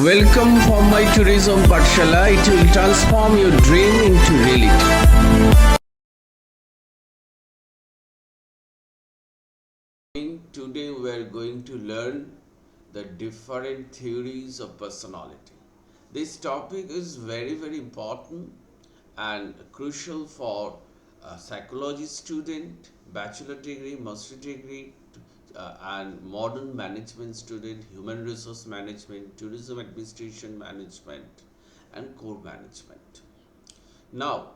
Welcome for my tourism Pathshala. It will transform your dream into reality. Today we are going to learn the different theories of personality. This topic is very important and crucial for a psychology student, bachelor degree, master degree, and modern management student, human resource management, tourism administration management, and core management. Now,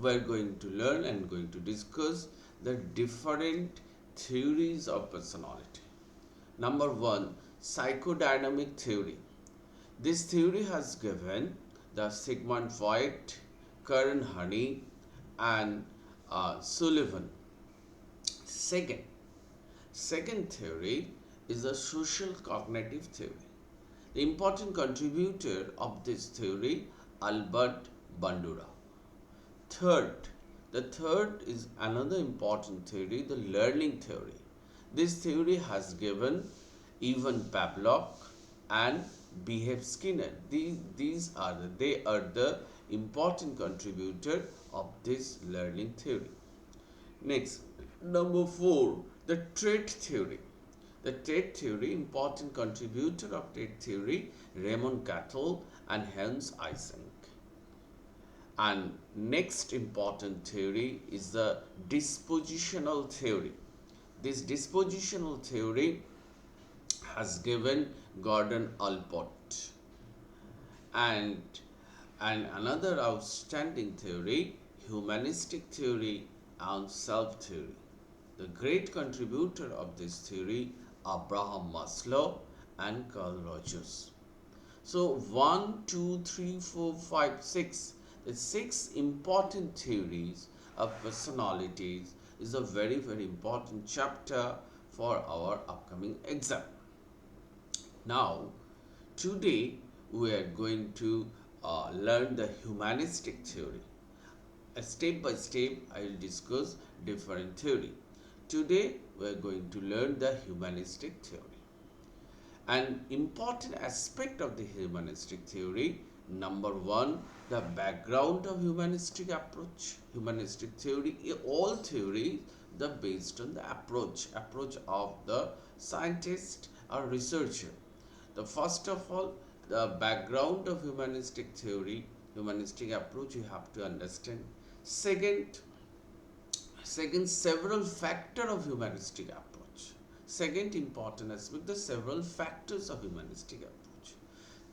we're going to learn and going to discuss the different theories of personality. Number one, psychodynamic theory. This theory has given the Sigmund Freud, Karen Honey, and Sullivan. Second theory is the social cognitive theory. The important contributor of this theory, Albert Bandura. The third is another important theory, the learning theory. This theory has given Ivan Pavlov and B.F. Skinner. They are the important contributor of this learning theory. Next, number 4, the trait theory. The trait theory, important contributor of trait theory, Raymond Cattell and Hans Eysenck. And next important theory is the dispositional theory. This dispositional theory has given Gordon Allport. And another outstanding theory, humanistic theory and self theory. The great contributor of this theory, Abraham Maslow and Carl Rogers. So 1, 2, 3, 4, 5, 6. The 6 important theories of personalities is a very important chapter for our upcoming exam. Now, today we are going to learn the humanistic theory. Step by step, I will discuss different theory. Today, we are going to learn the humanistic theory. An important aspect of the humanistic theory, number 1, the background of humanistic approach. Humanistic theory, all theories are based on the approach of the scientist or researcher. The first of all, the background of humanistic theory, humanistic approach, you have to understand. Second, several factors of humanistic approach. Second important aspect, the several factors of humanistic approach.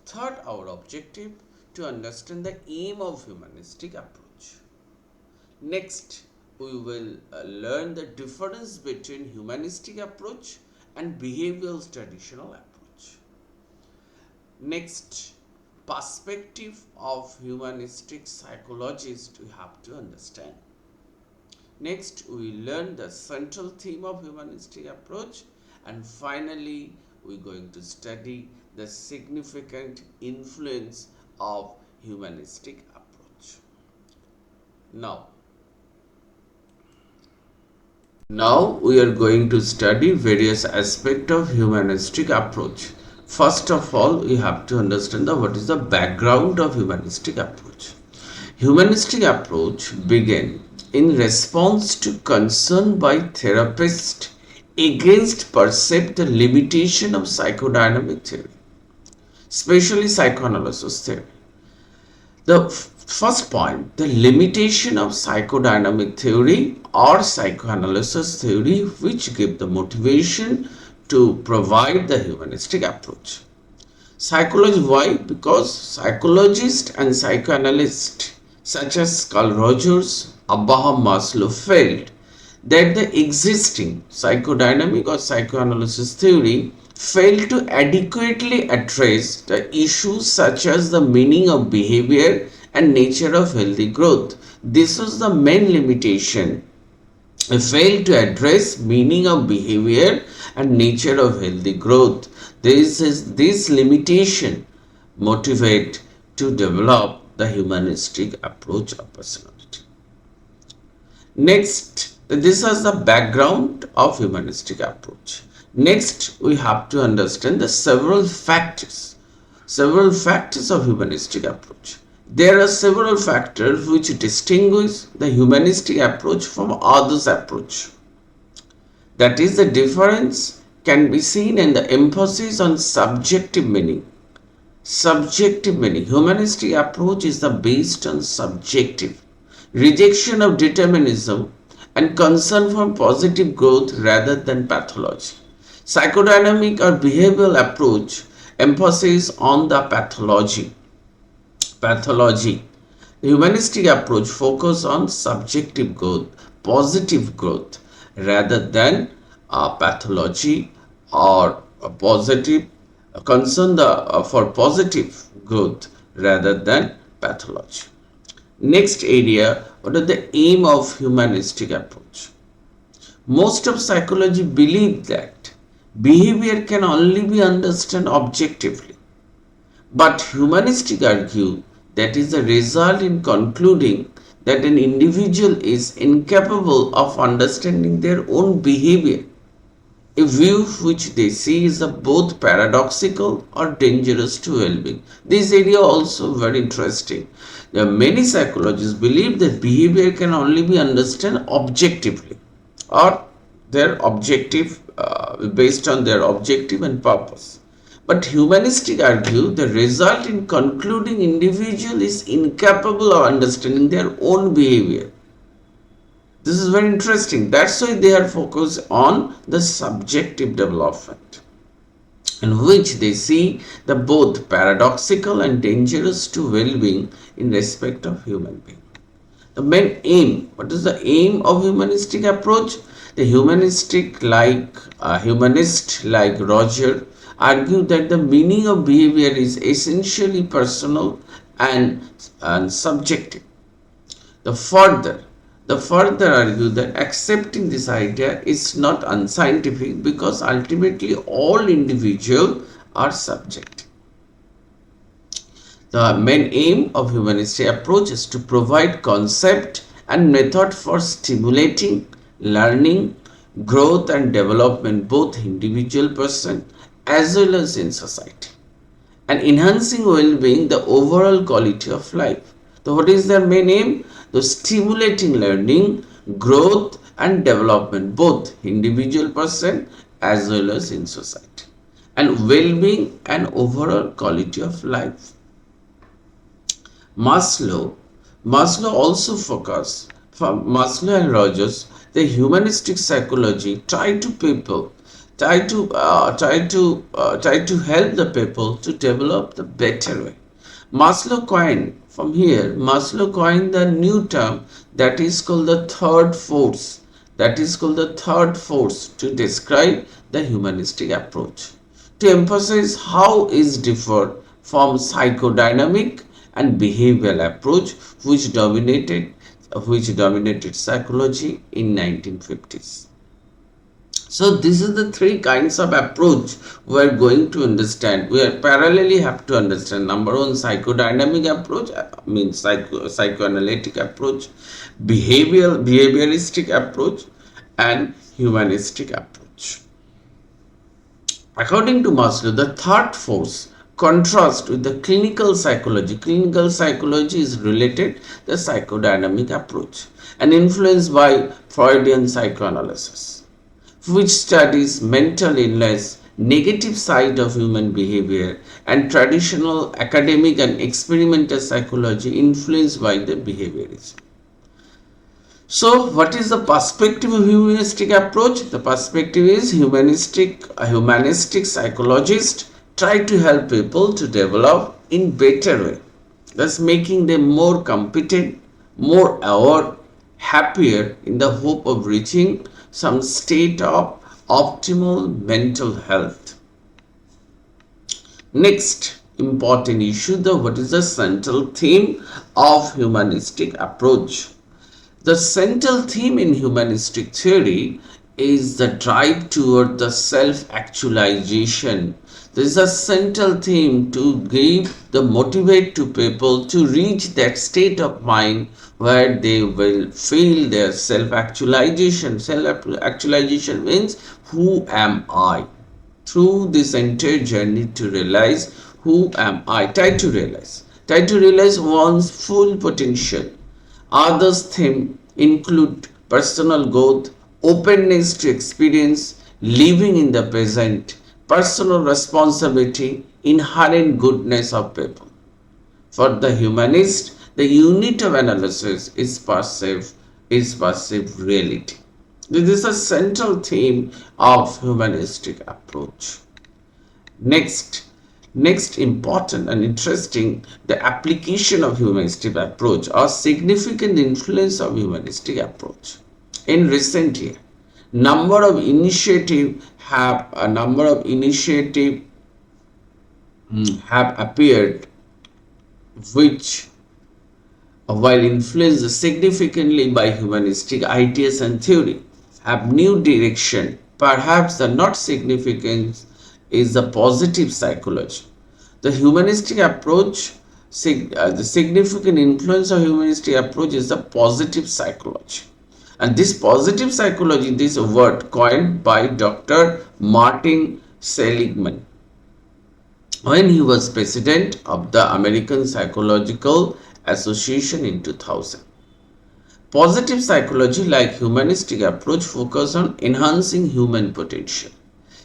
Third, our objective to understand the aim of humanistic approach. Next, we will learn the difference between humanistic approach and behavioral traditional approach. Next, perspective of humanistic psychologists we have to understand. Next, we learn the central theme of humanistic approach, and finally, we're going to study the significant influence of humanistic approach. Now we are going to study various aspects of humanistic approach. First of all, we have to understand what is the background of humanistic approach. Humanistic approach began in response to concern by therapists against perceived limitation of psychodynamic theory, especially psychoanalysis theory. The first point, the limitation of psychodynamic theory or psychoanalysis theory, which give the motivation to provide the humanistic approach. Psychology, why? Because psychologists and psychoanalysts such as Carl Rogers, Abraham Maslow felt that the existing psychodynamic or psychoanalysis theory failed to adequately address the issues such as the meaning of behavior and nature of healthy growth. This was the main limitation. It failed to address meaning of behavior and nature of healthy growth. This limitation motivate to develop the humanistic approach of personality. Next, this is the background of humanistic approach. Next, we have to understand the several factors several factors of humanistic approach. There are several factors which distinguish the humanistic approach from others' approach. That is, the difference can be seen in the emphasis on subjective meaning. Subjective meaning. Humanistic approach is the based on subjective rejection of determinism and concern for positive growth rather than pathology. Psychodynamic or behavioral approach emphasis on the pathology. Pathology. The humanistic approach focus on subjective growth, positive growth, rather than pathology or a positive concern for positive growth rather than pathology. Next area, what are the aim of humanistic approach? Most of psychology believe that behavior can only be understood objectively, but humanistics argue that is the result in concluding that an individual is incapable of understanding their own behavior, a view which they see is both paradoxical or dangerous to well-being. This area also very interesting. There are many psychologists believe that behavior can only be understood objectively, or their objective based on their objective and purpose. But humanistic argue the result in concluding individual is incapable of understanding their own behavior. This is very interesting. That's why they are focused on the subjective development, in which they see the both paradoxical and dangerous to well-being in respect of human being. The main aim. What is the aim of humanistic approach? The humanist like Roger argue that the meaning of behavior is essentially personal and subjective. The further argue that accepting this idea is not unscientific because ultimately all individuals are subjective. The main aim of humanistic approach is to provide concept and method for stimulating learning, growth and development both individual person as well as in society, and enhancing well-being, the overall quality of life. So what is their main aim? The stimulating learning, growth and development both individual person as well as in society, and well-being and overall quality of life. Maslow also focus from Maslow and Rogers. The humanistic psychology try to help the people to develop the better way. Maslow coined the new term that is called the third force. That is called the third force to describe the humanistic approach, to emphasize how is differ from psychodynamic and behavioral approach which dominated psychology in 1950s. So this is the three kinds of approach we are going to understand. We are parallelly have to understand. Number one, psychodynamic approach, means psychoanalytic approach, behavioristic approach, and humanistic approach. According to Maslow, the third force contrast with the clinical psychology. Clinical psychology is related to the psychodynamic approach and influenced by Freudian psychoanalysis, which studies mental illness, negative side of human behavior, and traditional academic and experimental psychology influenced by the behaviorism. So, what is the perspective of humanistic approach? The perspective is humanistic psychologists try to help people to develop in better way, thus making them more competent, more aware, happier in the hope of reaching some state of optimal mental health. Next important issue, what is the central theme of humanistic approach? The central theme in humanistic theory is the drive toward the self-actualization. There is a central theme to motivate to people to reach that state of mind where they will feel their self-actualization. Self-actualization means who am I? Through this entire journey to realize Who am I? Try to realize. Try to realize one's full potential. Others' theme include personal growth, openness to experience, living in the present, personal responsibility, inherent goodness of people. For the humanist, the unit of analysis is perceived reality. This is a central theme of humanistic approach. Next, next important and interesting, the application of humanistic approach or significant influence of humanistic approach. In recent year, number of initiative have a number of initiative have appeared which while influenced significantly by humanistic ideas and theory, have new direction. Perhaps the not significant is the positive psychology. The humanistic approach, the significant influence of humanistic approach is the positive psychology. And this positive psychology, this word coined by Dr. Martin Seligman when he was president of the American Psychological Association in 2000. Positive psychology, like humanistic approach, focus on enhancing human potential.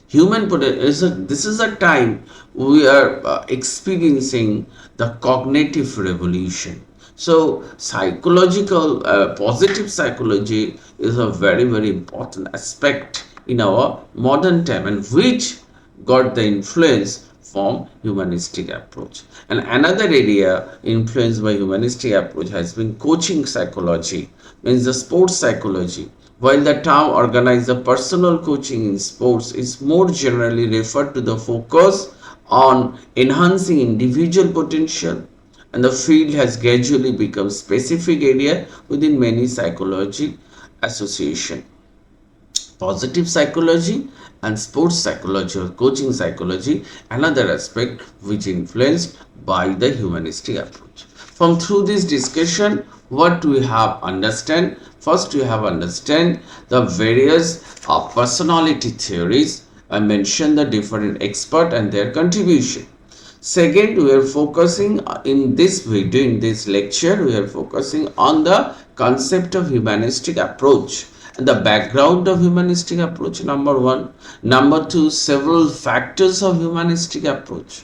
Human potential this is a time we are experiencing the cognitive revolution. So psychological positive psychology is a very important aspect in our modern time, and which got the influence from humanistic approach. And another area influenced by humanistic approach has been coaching psychology, means the sports psychology. While the term organized the personal coaching in sports is more generally referred to the focus on enhancing individual potential, and the field has gradually become specific area within many psychology association. Positive psychology and sports psychology or coaching psychology, another aspect which influenced by the humanistic approach. From through this discussion, what we have understand, first we have understand the various personality theories. I mentioned the different expert and their contribution. Second, we are focusing in this video, in this lecture, we are focusing on the concept of humanistic approach and the background of humanistic approach, number one. Number two, several factors of humanistic approach.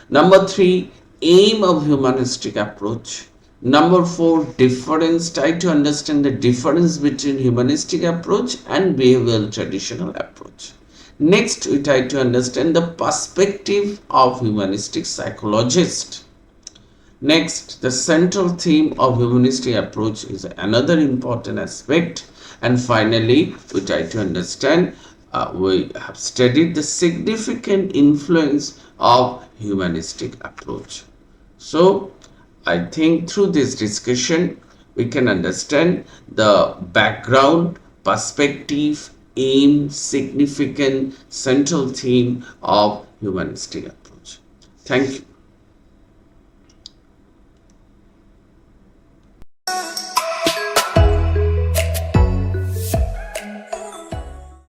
Number three, aim of humanistic approach. Number four, difference. Try to understand the difference between humanistic approach and behavioral traditional approach. Next, we try to understand the perspective of humanistic psychologists. Next, the central theme of humanistic approach is another important aspect. And finally, we try to understand, we have studied the significant influence of humanistic approach. So, I think through this discussion, we can understand the background, perspective, aim, significant, central theme of humanistic approach. Thank you.